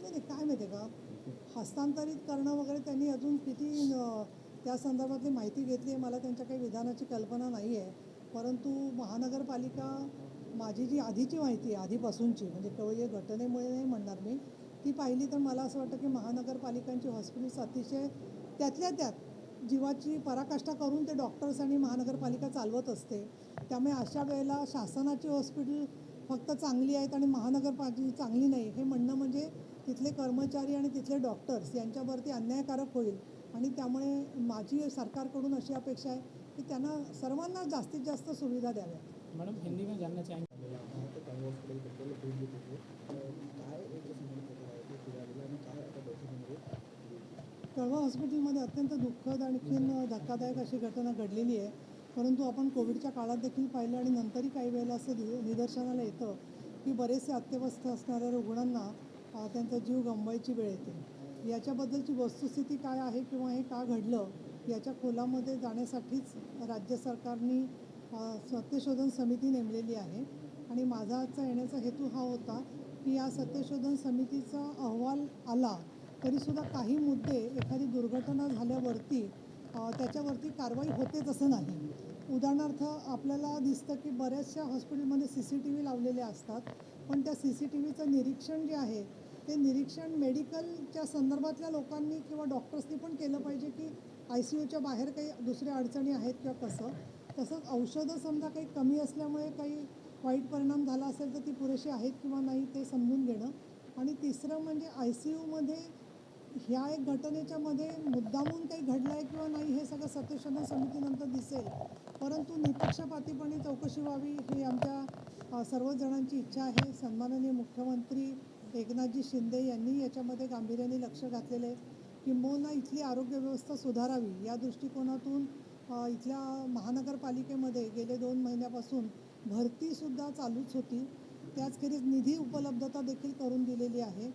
नाही काय माहिती आहे का, हस्तांतरित करणं वगैरे त्यांनी अजून किती त्या संदर्भातली माहिती घेतली आहे मला त्यांच्या काही विधानाची कल्पना नाही आहे. परंतु महानगरपालिका माझी जी आधीची माहिती आहे आधीपासूनची, म्हणजे केवळ या घटनेमुळे नाही म्हणणार मी, ती पाहिली तर मला असं वाटतं की महानगरपालिकांची हॉस्पिटल्स अतिशय त्यातल्या त्यात जीवाची पराकाष्ठा करून ते डॉक्टर्स आणि महानगरपालिका चालवत असते. त्यामुळे अशा वेळेला शासनाची हॉस्पिटल फक्त चांगली आहेत आणि महानगरपालिका चांगली नाही हे म्हणणं म्हणजे तिथले कर्मचारी आणि तिथले डॉक्टर्स यांच्यावरती अन्यायकारक होईल. आणि त्यामुळे माझी सरकारकडून अशी अपेक्षा आहे की त्यांना सर्वांना जास्तीत जास्त सुविधा द्याव्यात. मैडम हिंदी में जानना चाहेंगे कळवा हॉस्पिटलमध्ये अत्यंत दुःखद आणखीन धक्कादायक अशी घटना घडलेली आहे. परंतु आपण कोविडच्या काळात देखील पाहिलं आणि नंतरही काही वेळेला असं निदर्शनाला येतं की बरेचसे अत्यवस्थ असणाऱ्या रुग्णांना त्यांचा जीव गमवायची वेळ येते. याच्याबद्दलची वस्तुस्थिती काय आहे किंवा हे का घडलं याच्या खोलामध्ये जाण्यासाठीच राज्य सरकारने सत्यशोधन समिती नेमलेली आहे. आणि माझा आजचा येण्याचा हेतू हा होता की या सत्यशोधन समितीचा अहवाल आला तरीसुद्धा काही मुद्दे एखादी दुर्घटना झाल्यावरती त्याच्यावरती कारवाई होतेच असं नाही. उदाहरणार्थ आपल्याला दिसतं की बऱ्याचशा हॉस्पिटलमध्ये CCTV लावलेले असतात, पण त्या CCTVचं निरीक्षण जे आहे ते निरीक्षण मेडिकलच्या संदर्भातल्या लोकांनी किंवा डॉक्टर्सनी पण केलं पाहिजे की ICUच्या बाहेर काही दुसऱ्या अडचणी आहेत किंवा कसं. तसंच औषधं समजा काही कमी असल्यामुळे काही वाईट परिणाम झाला असेल तर ती पुरेशी आहेत किंवा नाही ते समजून घेणं. आणि तिसरं म्हणजे ICUमध्ये ह्या एक घटनेच्या मध्ये मुद्दामून काही घडलं आहे किंवा नाही हे सगळं सत्यशोधन समितीनंतर दिसेल. परंतु निपक्षपातीपणे चौकशी व्हावी ही आमच्या सर्व जणांची इच्छा आहे. सन्माननीय मुख्यमंत्री एकनाथजी शिंदे यांनी याच्यामध्ये गांभीर्याने लक्ष घातलेलं आहे. किंबहुना इथली आरोग्य व्यवस्था सुधारावी या दृष्टिकोनातून इथल्या महानगरपालिकेमध्ये गेले 2 महिन्यापासून भरतीसुद्धा चालूच होती. त्याचखेरीज निधी उपलब्धता देखील करून दिलेली आहे.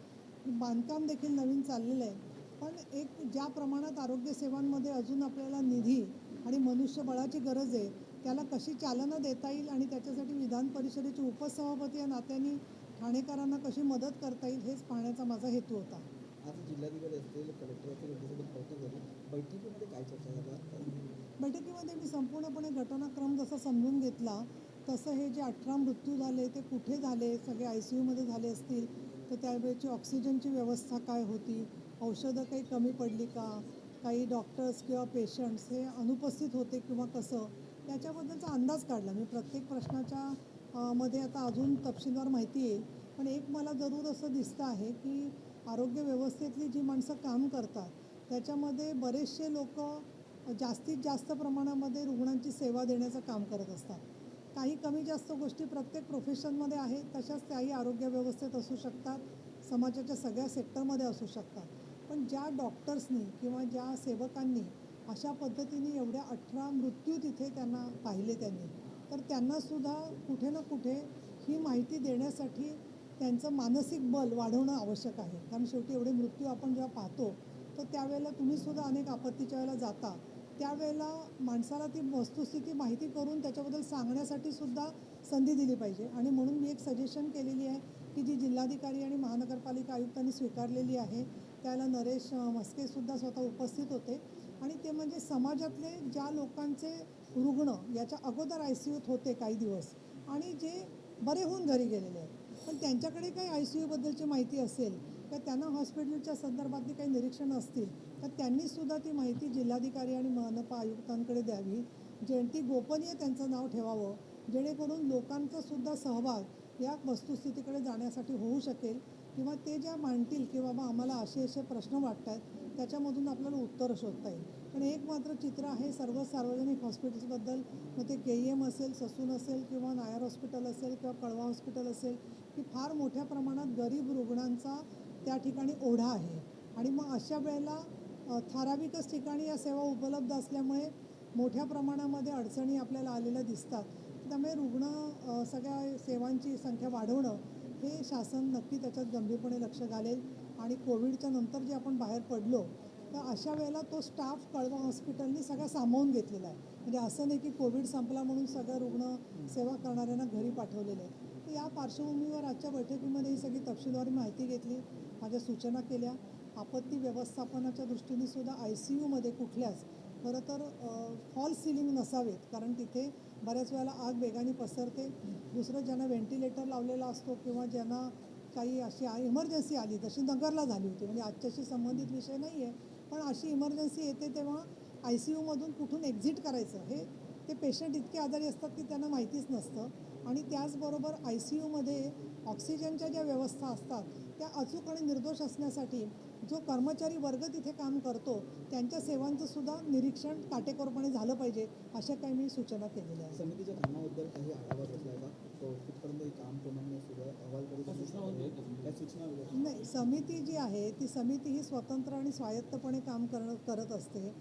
बांधकाम देखील नवीन चाललेलं आहे. पण एक ज्या प्रमाणात आरोग्य सेवांमध्ये अजून आपल्याला निधी आणि मनुष्यबळाची गरज आहे त्याला कशी चालना देता येईल आणि त्याच्यासाठी विधान परिषदेचे उपसभापती या नात्याने ठाणेकरांना कशी मदत करता येईल हेच पाहण्याचा माझा हेतू होता. आज जिल्हाधिकारी असतील, कलेक्टर असतील यांच्यासोबत बैठक झाली. बैठकीमध्ये काय चर्चा झाली? बैठकीमध्ये मी संपूर्णपणे घटनाक्रम जसा समजून घेतला तसं हे जे 18 मृत्यू झाले ते कुठे झाले, सगळे ICUमध्ये झाले असतील तर त्यावेळेची ऑक्सिजनची व्यवस्था काय होती, औषधं काही कमी पडली का, काही डॉक्टर्स किंवा पेशंट्स हे अनुपस्थित होते किंवा कसं, त्याच्याबद्दलचा अंदाज काढला मी. प्रत्येक प्रश्नाच्या मध्ये आता अजून तपशीलवार माहिती येईल. पण एक मला जरूर असं दिसतं आहे की आरोग्य व्यवस्थेतली जी माणसं काम करतात त्याच्यामध्ये बरेचसे लोक जास्तीत जास्त प्रमाणामध्ये रुग्णांची सेवा देण्याचं काम करत असतात. काही कमी जास्त गोष्टी प्रत्येक प्रोफेशनमध्ये आहेत, तशाच त्याही आरोग्य व्यवस्थेत असू शकतात, समाजाच्या सगळ्या सेक्टरमध्ये असू शकतात. पण ज्या डॉक्टर्सनी किंवा ज्या सेवकांनी अशा पद्धतीने एवढ्या 18 मृत्यू तिथे त्यांना पाहिले तर त्यांनासुद्धा कुठे ना कुठे ही माहिती देण्यासाठी त्यांचं मानसिक बल वाढवणं आवश्यक आहे. कारण शेवटी एवढे मृत्यू आपण जेव्हा पाहतो तर त्यावेळेला तुम्हीसुद्धा अनेक आपत्तीच्या वेळेला जाता, त्यावेळेला माणसाला ती वस्तुस्थिती माहिती करून त्याच्याबद्दल सांगण्यासाठी सुद्धा संधी दिली पाहिजे. आणि म्हणून मी एक सजेशन केलेली आहे की जी जिल्हाधिकारी आणि महानगरपालिका आयुक्तांनी स्वीकारलेली आहे, त्याला नरेश म्हस्केसुद्धा स्वतः उपस्थित होते. आणि ते म्हणजे समाजातले ज्या लोकांचे रुग्ण याच्या अगोदर ICUत होते काही दिवस आणि जे बरे होऊन घरी गेलेले आहेत, पण त्यांच्याकडे काही ICUबद्दलची माहिती असेल तर त्यांना हॉस्पिटलच्या संदर्भातली काही निरीक्षणं असतील तर त्यांनीसुद्धा ती माहिती जिल्हाधिकारी आणि मनपा आयुक्तांकडे द्यावी. ती गोपनीय त्यांचं नाव ठेवावं, जेणेकरून लोकांचासुद्धा सहभाग या वस्तुस्थितीकडे जाण्यासाठी होऊ शकेल. किंवा ते ज्या मांडतील की बाबा आम्हाला असे प्रश्न वाटत आहेत त्याच्यामधून आपल्याला उत्तरं शोधता येईल. पण एक मात्र चित्र आहे सर्व सार्वजनिक हॉस्पिटल्सबद्दल, मग ते KEM असेल, ससून असेल किंवा नायर हॉस्पिटल असेल किंवा कळवा हॉस्पिटल असेल, की फार मोठ्या प्रमाणात गरीब रुग्णांचा त्या ठिकाणी ओढा आहे. आणि मग अशा वेळेला ठराविकच ठिकाणी या सेवा उपलब्ध असल्यामुळे मोठ्या प्रमाणामध्ये अडचणी आपल्याला आलेल्या दिसतात. त्यामुळे रुग्ण सगळ्या सेवांची संख्या वाढवणं हे शासन नक्की त्याच्यात गंभीरपणे लक्ष घालेल. आणि कोविडच्या नंतर जे आपण बाहेर पडलो तर अशा वेळेला तो स्टाफ कळवा हॉस्पिटलनी सगळा सामावून घेतलेला आहे. म्हणजे असं नाही की कोविड संपला म्हणून सगळं रुग्ण सेवा करणाऱ्यांना घरी पाठवलेलं आहे. या पार्श्वभूमीवर आजच्या बैठकीमध्ये ही सगळी तपशीलवार माहिती घेतली, माझ्या सूचना केल्या. आपत्ती व्यवस्थापनाच्या दृष्टीने सुद्धा ICUमध्ये कुठल्याच खरं तर फॉल सिलिंग नसावेत, कारण तिथे बऱ्याच वेळेला आग वेगाने पसरते. दुसरं, ज्यांना व्हेंटिलेटर लावलेला असतो किंवा ज्यांना काही अशी इमर्जन्सी आली, जशी नगरला झाली होती, म्हणजे आजच्याशी संबंधित विषय नाही आहे, पण अशी इमर्जन्सी येते तेव्हा ICUमधून कुठून एक्झिट करायचं हे ते पेशंट इतके आजारी असतात की त्यांना माहितीच नसतं. आणि त्याचबरोबर ICUमध्ये ऑक्सिजनच्या ज्या व्यवस्था असतात त्या अचूक आणि निर्दोष असण्यासाठी जो कर्मचारी वर्ग तिथे काम करतो त्यांच्या सेवांचं सुद्धा निरीक्षण काटेकोरपणे झालं पाहिजे, अशा काही मी सूचना केलेल्या आहेत. समितीच्या कामाबद्दल काही आढावा घेतला का? कुठपर्यंत हे काम प्रमाणे सुद्धा अहवाल कधी काय सूचना वगैरे? नाही, समिती जी आहे ती समिती ही स्वतंत्र आणि स्वायत्तपणे काम करत असते.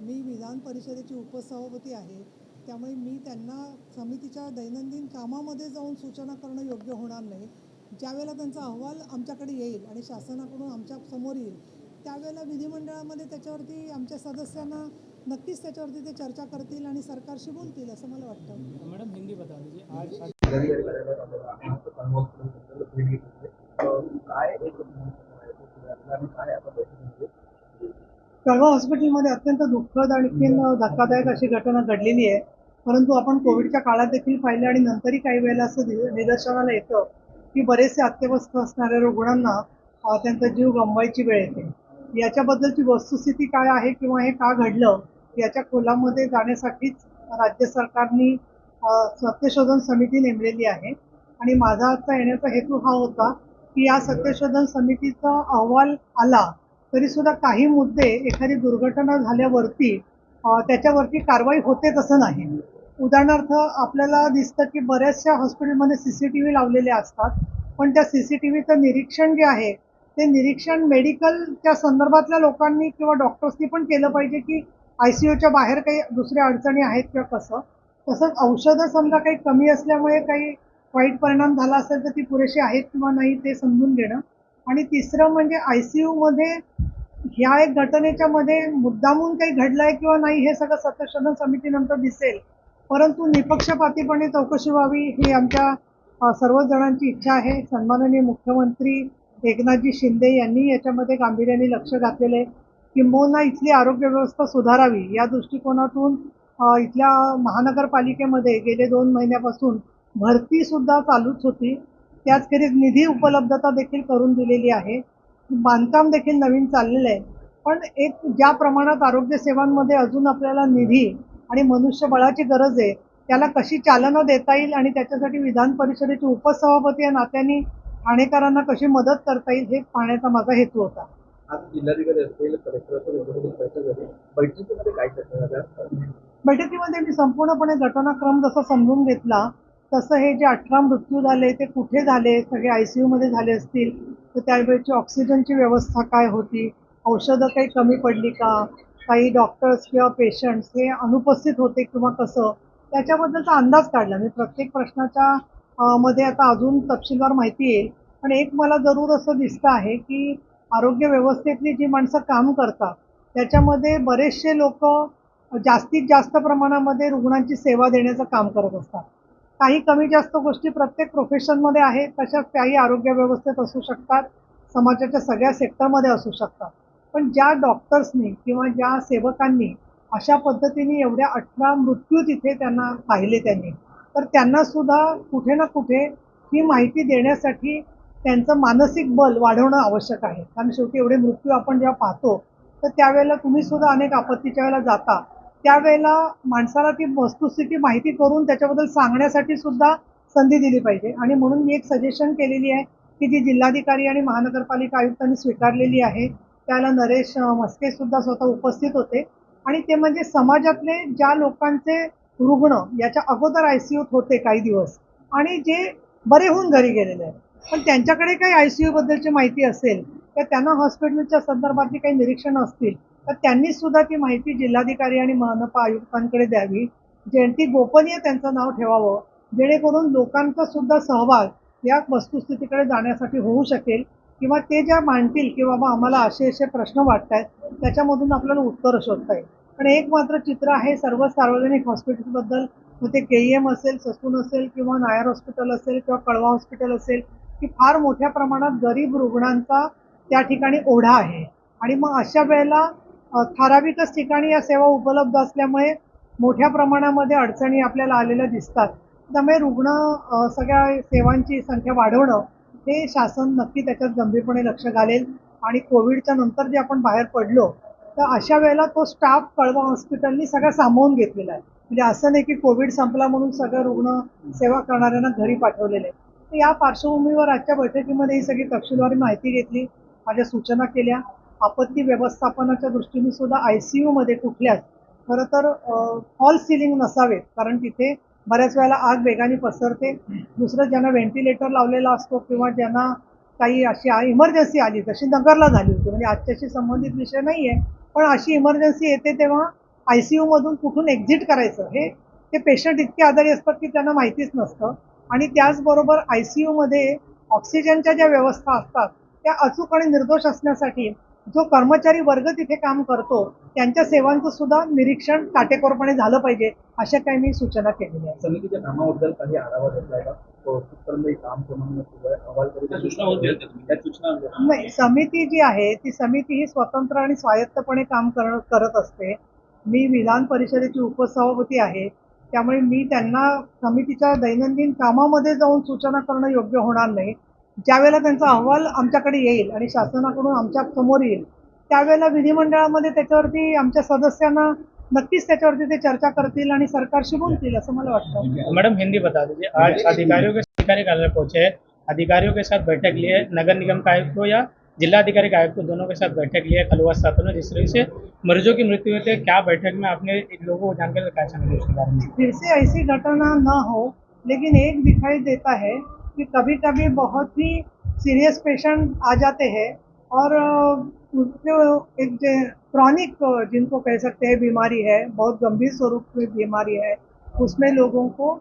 मी विधान परिषदेची उपसभापती आहे, त्यामुळे मी त्यांना समितीच्या दैनंदिन कामामध्ये जाऊन सूचना करणं योग्य होणार नाही. ज्यावेळेला त्यांचा अहवाल आमच्याकडे येईल आणि शासनाकडून आमच्या समोर येईल त्यावेळेला विधिमंडळामध्ये त्याच्यावरती आमच्या सदस्यांना नक्कीच त्याच्यावरती ते चर्चा करतील आणि सरकारशी बोलतील असं मला वाटतं. मैडम हिंदी बता दीजिए आज कळवा हॉस्पिटलमध्ये अत्यंत दुःखद आणखीन धक्कादायक अशी घटना घडलेली आहे. परंतु आपण कोविडच्या काळात देखील पाहिलं आणि नंतरही काही वेळेला असं निदर्शनाला येतं की बरेचसे अत्यवस्थ असणाऱ्या रुग्णांना त्यांचा जीव गमवायची वेळ येते. याच्याबद्दलची वस्तुस्थिती काय आहे किंवा हे का घडलं याच्या खोलामध्ये जाण्यासाठीच राज्य सरकारने सत्यशोधन समिती नेमलेली आहे. आणि माझा आजचा येण्याचा हेतू हा होता की या सत्यशोधन समितीचा अहवाल आला तरी सुद्धा काही मुद्दे एखादी दुर्घटना झाल्यावरती त्याच्यावरती कारवाई होते तसं नाही. उदाहरणार्थ आपल्याला दिसतं की बऱ्याचशा हॉस्पिटलमध्ये CCTV लावलेले असतात, पण त्या CCTVचं निरीक्षण जे आहे ते निरीक्षण मेडिकलच्या संदर्भातल्या लोकांनी किंवा डॉक्टर्सनी पण केलं पाहिजे की ICUच्या बाहेर काही दुसऱ्या अडचणी आहेत किंवा कसं. तसंच औषधं समजा काही कमी असल्यामुळे काही वाईट परिणाम झाला असेल तर ती पुरेशी आहेत किंवा नाही ते समजून घेणं. आणि तिसरं म्हणजे ICUमध्ये ह्या एक घटनेच्या मध्ये मुद्दामून काही घडलंय किंवा नाही हे सगळं सत्यशोधन समितीनंतर दिसेल, परंतु निपक्षपातीपणे चौकशी व्हावी ही आमच्या सर्व जणांची इच्छा आहे. सन्माननीय मुख्यमंत्री एकनाथजी शिंदे यांनी याच्यामध्ये गांभीर्याने लक्ष घातलेलं आहे. किंबहुना इथली आरोग्य व्यवस्था सुधारावी या दृष्टिकोनातून इथल्या महानगरपालिकेमध्ये गेले 2 महिन्यापासून भरती सुद्धा चालूच होती. त्याचखेरीज निधी उपलब्धता देखील करून दिलेली आहे. बांधकाम देखील नवीन चाललेलं आहे. पण एक ज्या प्रमाणात आरोग्य सेवांमध्ये अजून आपल्याला निधी आणि मनुष्यबळाची गरज आहे त्याला कशी चालना देता येईल आणि त्याच्यासाठी विधान परिषदेचे उपसभापती या नात्याने ठाणेकरांना कशी मदत करता येईल हे पाहण्याचा माझा हेतू होता. आज जिल्हाधिकारी असतील, कलेक्टर असतील, बैठक झाली. बैठकीमध्ये काय चर्चा झाल्या? बैठकीमध्ये मी संपूर्णपणे घटनाक्रम जसा समजून घेतला तसं हे जे 18 मृत्यू झाले ते कुठे झाले, सगळे ICUमध्ये झाले असतील तर त्यावेळेची ऑक्सिजनची व्यवस्था काय होती, औषधं काही कमी पडली का, काही डॉक्टर्स किंवा पेशंट्स हे अनुपस्थित होते किंवा कसं, त्याच्याबद्दलचा अंदाज काढला. मी प्रत्येक प्रश्नाच्या मध्ये आता अजून तपशीलवार माहिती येईल. पण एक मला जरूर असं दिसतं आहे की आरोग्य व्यवस्थेतली जी माणसं काम करतात त्याच्यामध्ये बरेचसे लोक जास्तीत जास्त प्रमाणामध्ये रुग्णांची सेवा देण्याचं काम करत असतात. काही कमी जास्त गोष्टी प्रत्येक प्रोफेशनमध्ये आहेत, तशाच त्याही आरोग्य व्यवस्थेत असू शकतात, समाजाच्या सगळ्या सेक्टरमध्ये असू शकतात. पण ज्या डॉक्टर्सनी किंवा ज्या सेवकांनी अशा पद्धतीने एवढ्या 18 मृत्यू तिथे त्यांना पाहिले त्यांनी, तर त्यांना सुद्धा कुठे ना कुठे ही माहिती देण्यासाठी त्यांचं मानसिक बल वाढवणं आवश्यक आहे. कारण शेवटी एवढे मृत्यू आपण जेव्हा पाहतो तर त्यावेळेला तुम्ही सुद्धा अनेक आपत्तीच्या वेळेला जाता, त्यावेळेला माणसाला ती वस्तुस्थिती माहिती करून त्याच्याबद्दल सांगण्यासाठी सुद्धा संधी दिली पाहिजे. आणि म्हणून मी एक सजेशन केलेली आहे की जी जिल्हाधिकारी आणि महानगरपालिका आयुक्तांनी स्वीकारलेली आहे, त्याला नरेश म्हस्के सुद्धा स्वतः उपस्थित होते. आणि ते म्हणजे समाजातले ज्या लोकांचे रुग्ण याच्या अगोदर ICUत होते काही दिवस आणि जे बरे होऊन घरी गेलेले आहेत, पण त्यांच्याकडे काही ICU बद्दलची माहिती असेल तर त्यांना हॉस्पिटलच्या संदर्भातली काही निरीक्षणं असतील तर त्यांनी सुद्धा ती माहिती जिल्हाधिकारी आणि मनपा आयुक्तांकडे द्यावी. ती गोपनीय त्यांचं नाव ठेवावं, जेणेकरून लोकांचा सुद्धा सहभाग या वस्तुस्थितीकडे जाण्यासाठी होऊ शकेल. किंवा ते ज्या मांडतील की बाबा आम्हाला असे प्रश्न वाटत आहेत त्याच्यामधून आपल्याला उत्तरं शोधता येईल. पण एक मात्र चित्र आहे, सर्व सार्वजनिक हॉस्पिटलबद्दल मग ते KEM असेल, ससून असेल किंवा नायर हॉस्पिटल असेल किंवा कळवा हॉस्पिटल असेल, की फार मोठ्या प्रमाणात गरीब रुग्णांचा त्या ठिकाणी ओढा आहे. आणि मग अशा वेळेला ठराविकच ठिकाणी या सेवा उपलब्ध असल्यामुळे मोठ्या प्रमाणामध्ये अडचणी आपल्याला आलेल्या दिसतात. त्यामुळे सगळ्या सेवांची संख्या वाढवणं हे शासन नक्की त्याच्यात गंभीरपणे लक्ष घालेल. आणि कोविडच्या नंतर जे आपण बाहेर पडलो, तर अशा वेळेला तो स्टाफ कळवा हॉस्पिटलनी सगळं सामावून घेतलेला आहे. म्हणजे असं नाही की कोविड संपला म्हणून सगळं रुग्ण सेवा करणाऱ्यांना घरी पाठवलेले आहे. तर या पार्श्वभूमीवर आजच्या बैठकीमध्ये ही सगळी तपशीलवार माहिती घेतली, माझ्या सूचना केल्या. आपत्ती व्यवस्थापनाच्या दृष्टीने सुद्धा ICU मध्ये कुठल्याच खरं तर फॉल सिलिंग नसावेत, कारण तिथे बऱ्याच वेळेला आग वेगाने पसरते. दुसरं, ज्यांना व्हेंटिलेटर लावलेला असतो किंवा ज्यांना काही अशी इमर्जन्सी आली, जशी नगरला झाली होती, म्हणजे आजच्याशी संबंधित विषय नाही आहे, पण अशी इमर्जन्सी येते तेव्हा ICU मधून कुठून एक्झिट करायचं हे ते पेशंट इतके आजारी असतात की त्यांना माहितीच नसतं. आणि त्याचबरोबर ICU मध्ये ऑक्सिजनच्या ज्या व्यवस्था असतात त्या अचूक आणि निर्दोष असण्यासाठी जो कर्मचारी वर्ग तिथे काम करतो त्यांच्या सेवांचं सुद्धा निरीक्षण काटेकोरपणे झालं पाहिजे, अशा काही मी सूचना केलेल्या आहेत. समितीच्या कामाबद्दल काही आढावा घेतलाय का? कुठपर्यंत हे काम पूर्ण सुरू आहे? अहवाल कधी सूचना नाही, समिती जी आहे ती समिती ही स्वतंत्र आणि स्वायत्तपणे काम करत असते. मी विधान परिषदेची उपसभापती आहे, त्यामुळे मी त्यांना समितीच्या दैनंदिन कामामध्ये जाऊन सूचना करणं योग्य होणार नाही. ज्यावेळेला त्यांचा अहवाल आमच्याकडे येईल आणि शासनाकडून आमच्या समोर येईल, त्यावेळेला विधिमंडळामध्ये त्याच्यावरती आमच्या सदस्यांना नक्कीच त्याच्यावरती ते चर्चा करतील आणि सरकारशी बोलतील असं मला वाटतं. मैडम हिंदी बता दीजिए, आज अधिकारियों के अधिकारी कार्यालय पहुंचे हैं, अधिकारियों के साथ बैठक ली है, नगर निगम का आयुक्त को या जिलाधिकारी का आयुक्त को दोनों के साथ बैठक ली है कलवा स्थापन में, जिस तरह से मरीजों की मृत्यु होती है, क्या बैठक में आपने इन लोगों को जानकारी क्या समझे उसके बारे में? फिर से ऐसी घटना न हो, लेकिन एक दिखाई देता है कि कभी कभी बहुत ही सीरियस पेशेंट आ जाते हैं और जो एक क्रॉनिक जिनको कह सकते हैं बीमारी है, बहुत गंभीर स्वरूप की बीमारी है, उसमें लोगों को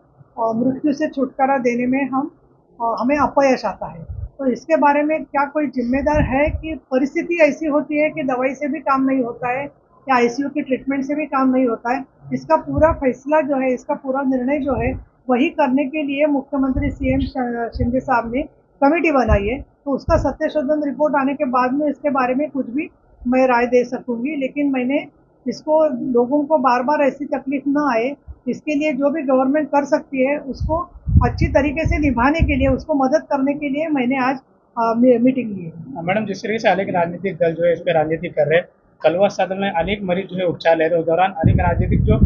मृत्यु से छुटकारा देने में हमें अपयश आता है. तो इसके बारे में क्या कोई जिम्मेदार है कि परिस्थिति ऐसी होती है कि दवाई से भी काम नहीं होता है या ICU की ट्रीटमेंट से भी काम नहीं होता है? इसका पूरा फैसला जो है, इसका पूरा निर्णय जो है वही करने के लिए मुख्यमंत्री CM शिंदे साहब ने कमेटी बनाई है. तो उसका सत्यशोधन रिपोर्ट आने के बाद में इसके बारे में कुछ भी मैं राय दे सकूंगी, लेकिन मैंने इसको लोगों को बार बार ऐसी तकलीफ न आए इसके लिए जो भी गवर्नमेंट कर सकती है उसको अच्छी तरीके से निभाने के लिए, उसको मदद करने के लिए मैंने आज मीटिंग ली है. मैडम, जिस तरीके से अनेक राजनीतिक दल जो है इस पर राजनीति कर रहे हैं, कलवा सदन में अनेक मरीज जो है उपचार ले रहे हैं, उस दौरान अनेक राजनीतिक जो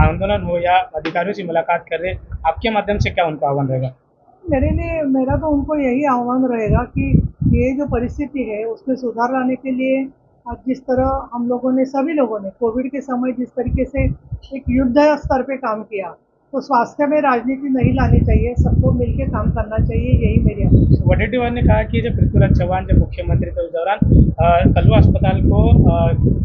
आंदोलन हो या अधिकारियों से मुलाकात कर रहे हैं, आपके माध्यम से क्या उनका आह्वान रहेगा? मेरा तो उनको यही आह्वान रहेगा कि ये जो परिस्थिति है उसमें सुधार लाने के लिए जिस तरह हम लोगों ने, सभी लोगों ने कोविड के समय जिस तरीके से एक युद्ध स्तर पे काम किया, तो स्वास्थ्य में राजनीति नहीं लानी चाहिए, सबको मिलकर काम करना चाहिए, यही मेरी अपेक्षा है. वडेट्टीवार ने कहा कि जब पृथ्वीराज चौहान जब मुख्यमंत्री थे उस दौरान कलवा अस्पताल को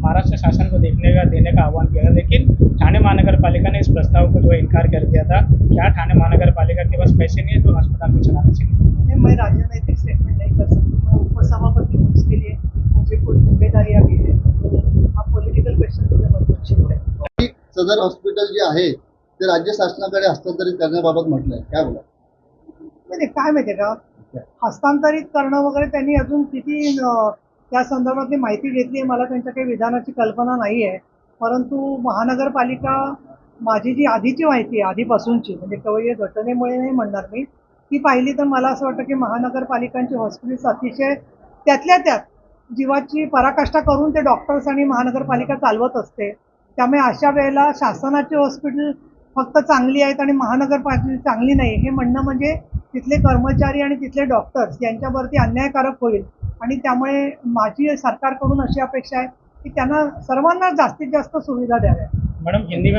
महाराष्ट्र शासन को देने का आह्वान किया था, लेकिन ठाणे महानगर पालिका ने इस प्रस्ताव को जो है इनकार कर दिया था. क्या ठाणे महानगर पालिका के पास पैसे नहीं है तो अस्पताल को चलाना चाहिए? मैं राजनैतिक स्टेटमेंट नहीं कर सकती, मैं उपसभापति हूँ, उसके लिए मुझे कुछ जिम्मेदारियाँ भी है. आप पॉलिटिकल क्वेश्चन मुझे मत पूछिए. की सदर हॉस्पिटल जे आहे ते राज्य शासनाकडे हस्तांतरित करण्याबाबत म्हटलंय, काय बोला? म्हणजे काय माहितीये का, हस्तांतरित करणं वगैरे त्यांनी अजून किती त्या संदर्भातली माहिती घेतली आहे मला त्यांच्या काही विधानाची कल्पना नाही आहे. परंतु महानगरपालिका, माझी जी आधीची माहिती आहे आधीपासूनची, म्हणजे केवळ या घटनेमुळे नाही म्हणणार मी, ती पाहिली तर मला असं वाटतं की महानगरपालिकांची हॉस्पिटल्स अतिशय त्यातल्या त्यात जीवाची पराकाष्ठा करून ते डॉक्टर्स आणि महानगरपालिका चालवत असते. त्यामुळे अशा वेळेला शासनाची हॉस्पिटल फक्त चांगली आहेत आणि महानगरपालिका चांगली नाही हे म्हणणं म्हणजे तिथले कर्मचारी आणि तिथले डॉक्टर्स यांच्यावरती अन्यायकारक होईल. आणि त्यामुळे माझी सरकारकडून अशी अपेक्षा आहे की त्यांना सर्वांना जास्तीत जास्त सुविधा द्याव्या. मैडम, हिंदी में